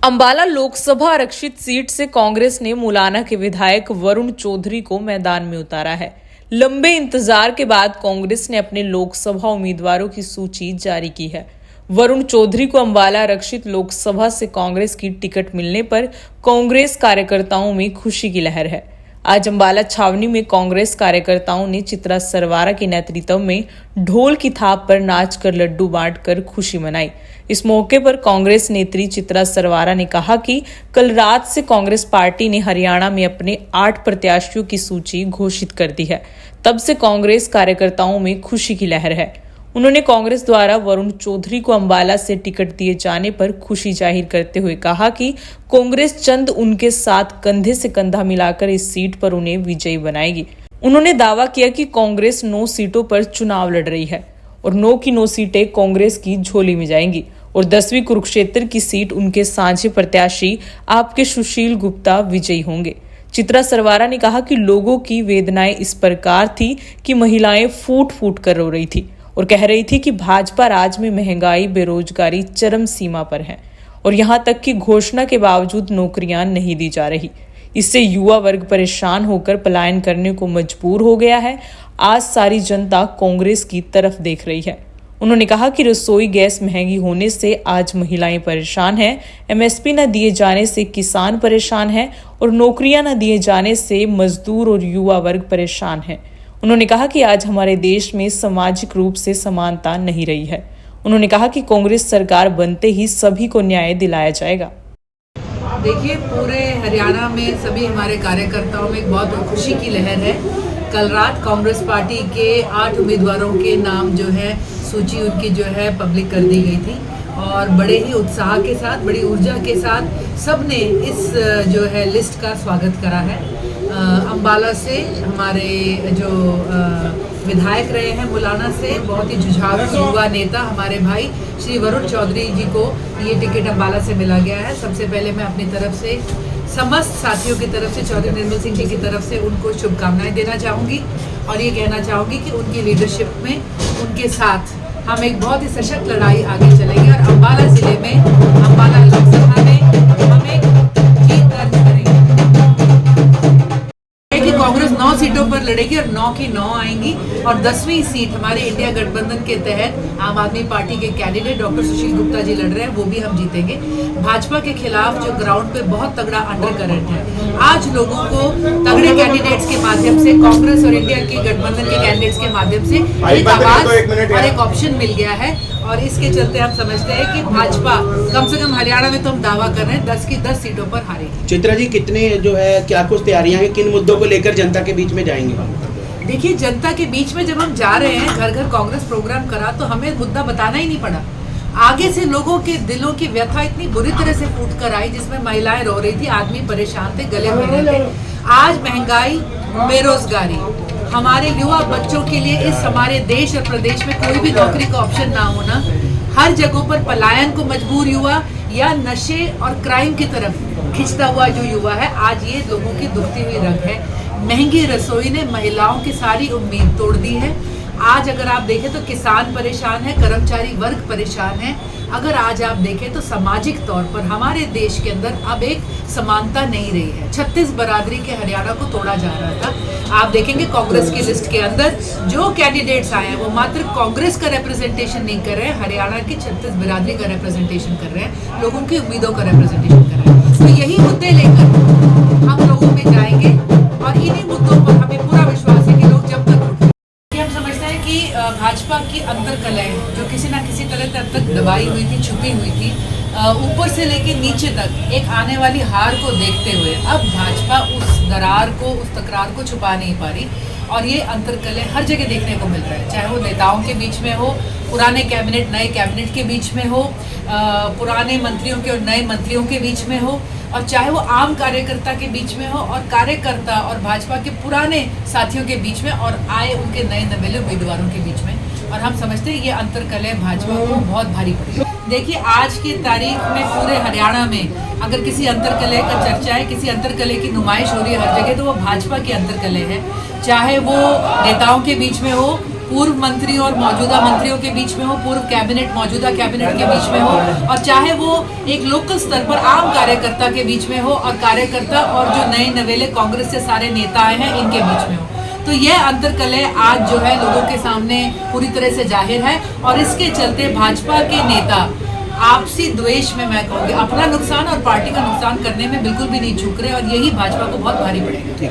अंबाला लोकसभा आरक्षित सीट से कांग्रेस ने मुलाना के विधायक वरुण चौधरी को मैदान में उतारा है। लंबे इंतजार के बाद कांग्रेस ने अपने लोकसभा उम्मीदवारों की सूची जारी की है। वरुण चौधरी को अंबाला आरक्षित लोकसभा से कांग्रेस की टिकट मिलने पर कांग्रेस कार्यकर्ताओं में खुशी की लहर है। आज अंबाला छावनी में कांग्रेस कार्यकर्ताओं ने चित्रा सरवारा के नेतृत्व में ढोल की थाप पर नाचकर लड्डू बांटकर खुशी मनाई। इस मौके पर कांग्रेस नेत्री चित्रा सरवारा ने कहा कि कल रात से कांग्रेस पार्टी ने हरियाणा में अपने 8 प्रत्याशियों की सूची घोषित कर दी है। तब से कांग्रेस कार्यकर्ताओं में खुशी की लहर है। उन्होंने कांग्रेस द्वारा वरुण चौधरी को अंबाला से टिकट दिए जाने पर खुशी जाहिर करते हुए कहा कि कांग्रेस चंद उनके साथ कंधे से कंधा मिलाकर इस सीट पर उन्हें विजयी बनाएगी। उन्होंने दावा किया कि कांग्रेस 9 सीटों पर चुनाव लड़ रही है और 9 की 9 सीटें कांग्रेस की झोली में जाएंगी और 10वीं कुरुक्षेत्र की सीट उनके साझे प्रत्याशी आपके सुशील गुप्ता विजयी होंगे। चित्रा सरवारा ने कहा कि लोगों की वेदनाएं इस प्रकार थी कि महिलाएं फूट फूट कर रो रही थी और कह रही थी कि भाजपा राज में महंगाई, बेरोजगारी चरम सीमा पर है और यहां तक कि घोषणा के बावजूद नौकरियां नहीं दी जा रही। इससे युवा वर्ग परेशान होकर पलायन करने को मजबूर हो गया है। आज सारी जनता कांग्रेस की तरफ देख रही है। उन्होंने कहा कि रसोई गैस महंगी होने से आज महिलाएं परेशान हैं, एमएसपी न दिए जाने से किसान परेशान हैं और नौकरियां न दिए जाने से मजदूर और युवा वर्ग परेशान हैं। उन्होंने कहा कि आज हमारे देश में सामाजिक रूप से समानता नहीं रही है। उन्होंने कहा कि कांग्रेस सरकार बनते ही सभी को न्याय दिलाया जाएगा। देखिए, पूरे हरियाणा में सभी हमारे कार्यकर्ताओं में बहुत खुशी की लहर है। कल रात कांग्रेस पार्टी के 8 उम्मीदवारों के नाम जो है सूची उनकी जो है पब्लिक कर दी गई थी और बड़े ही उत्साह के साथ, बड़ी ऊर्जा के साथ सबने इस जो है लिस्ट का स्वागत करा है। अंबाला से हमारे जो विधायक रहे हैं मुलाना से, बहुत ही जुझारू युवा नेता हमारे भाई श्री वरुण चौधरी जी को ये टिकट अंबाला से मिला गया है। सबसे पहले मैं अपनी तरफ से समस्त साथियों की तरफ से, चौधरी निर्मल सिंह जी की तरफ से उनको शुभकामनाएं देना चाहूँगी और ये कहना चाहूँगी कि उनकी लीडरशिप में उनके साथ हम एक बहुत ही सशक्त लड़ाई आगे चलेंगे और अंबाला जिले में, अंबाला लोकसभा में हम एक जीत दर्ज करेंगे। कांग्रेस 9 सीटों पर लड़ेगी और 9 की 9 आएंगी और 10वीं सीट हमारे इंडिया गठबंधन के तहत आम आदमी पार्टी के कैंडिडेट डॉक्टर सुशील गुप्ता जी लड़ रहे हैं, वो भी हम जीतेंगे। भाजपा के खिलाफ जो ग्राउंड पे बहुत तगड़ा अंडर करंट है, आज लोगों को तगड़े कैंडिडेट्स के माध्यम से, कांग्रेस और इंडिया के गठबंधन के कैंडिडेट्स के माध्यम से एक आवाज और एक ऑप्शन मिल गया है और इसके चलते हम समझते हैं कि भाजपा कम से कम हरियाणा में तो हम दावा कर रहे हैं 10 की 10 सीटों पर हारेगी। चित्रा जी, कितने जो है क्या कुछ तैयारियां हैं, किन मुद्दों को लेकर जनता के बीच में जाएंगे? देखिए, जनता के बीच में जब हम जा रहे हैं, घर घर कांग्रेस प्रोग्राम करा तो हमें मुद्दा बताना ही नहीं पड़ा। आगे से लोगों के दिलों की व्यथा इतनी बुरी तरह से फूट कर आई, जिसमें महिलाएं रो रही थी, आदमी परेशान थे, गले मिल रहे थे। आज महंगाई, बेरोजगारी, हमारे युवा बच्चों के लिए इस हमारे देश और प्रदेश में कोई भी नौकरी का ऑप्शन ना होना, हर जगहों पर पलायन को मजबूर युवा या नशे और क्राइम की तरफ खिंचता हुआ जो युवा है, आज ये लोगों की दुखती हुई रग है। महंगी रसोई ने महिलाओं की सारी उम्मीद तोड़ दी है। आज अगर आप देखें तो किसान परेशान है, कर्मचारी वर्ग परेशान है। अगर आज आप देखें तो सामाजिक तौर पर हमारे देश के अंदर अब एक समानता नहीं रही है। 36 बरादरी के हरियाणा को तोड़ा जा रहा था। आप देखेंगे कांग्रेस की लिस्ट के अंदर जो कैंडिडेट्स आए हैं वो मात्र कांग्रेस का रिप्रेजेंटेशन नहीं कर रहे हैं, हरियाणा की 36 बरादरी का रिप्रेजेंटेशन कर रहे हैं, लोगों की उम्मीदों का रिप्रेजेंटेशन कर रहे हैं। तो यही मुद्दे लेकर हम लोगों में जाएंगे और इन्हीं मुद्दों पर हमें पूरा विश्वास है कि लोग जब तक हम समझते हैं कि भाजपा की अंतर्कलह जो किसी ना किसी तरह तक दबाई हुई थी, छुपी हुई थी, ऊपर से लेके नीचे तक एक आने वाली हार को देखते हुए अब भाजपा उस दरार को, उस तकरार को छुपा नहीं पा रही और ये अंतर्कलह हर जगह देखने को मिल रहा है। चाहे वो नेताओं के बीच में हो, पुराने कैबिनेट नए कैबिनेट के बीच में हो, पुराने मंत्रियों के और नए मंत्रियों के बीच में हो, और चाहे वो आम कार्यकर्ता के बीच में हो और कार्यकर्ता और भाजपा के पुराने साथियों के बीच में और आए उनके नए नवेले उम्मीदवारों के बीच में। और हम समझते हैं ये अंतर्कलह भाजपा को बहुत भारी पड़ी। देखिए, आज की तारीख में पूरे हरियाणा में अगर किसी अंतर्कलह का चर्चा है, किसी अंतर्कलह की नुमाइश हो रही है हर जगह, तो वो भाजपा की अंतर्कलह है। चाहे वो नेताओं के बीच में हो पूर्व मंत्री और मौजूदा मंत्रियों के बीच में हो, पूर्व कैबिनेट मौजूदा कैबिनेट के बीच में हो, और चाहे वो एक लोकल स्तर पर आम कार्यकर्ता के बीच में हो और कार्यकर्ता और जो नए नवेले कांग्रेस से सारे नेता आए हैं इनके बीच में हो। तो यह अंतरकलह आज जो है लोगों के सामने पूरी तरह से जाहिर है, और इसके चलते भाजपा के नेता आपसी द्वेष में, मैं कहूँगी, अपना नुकसान और पार्टी का नुकसान करने में बिल्कुल भी नहीं चूक रहे, और यही भाजपा को बहुत भारी पड़ेगा।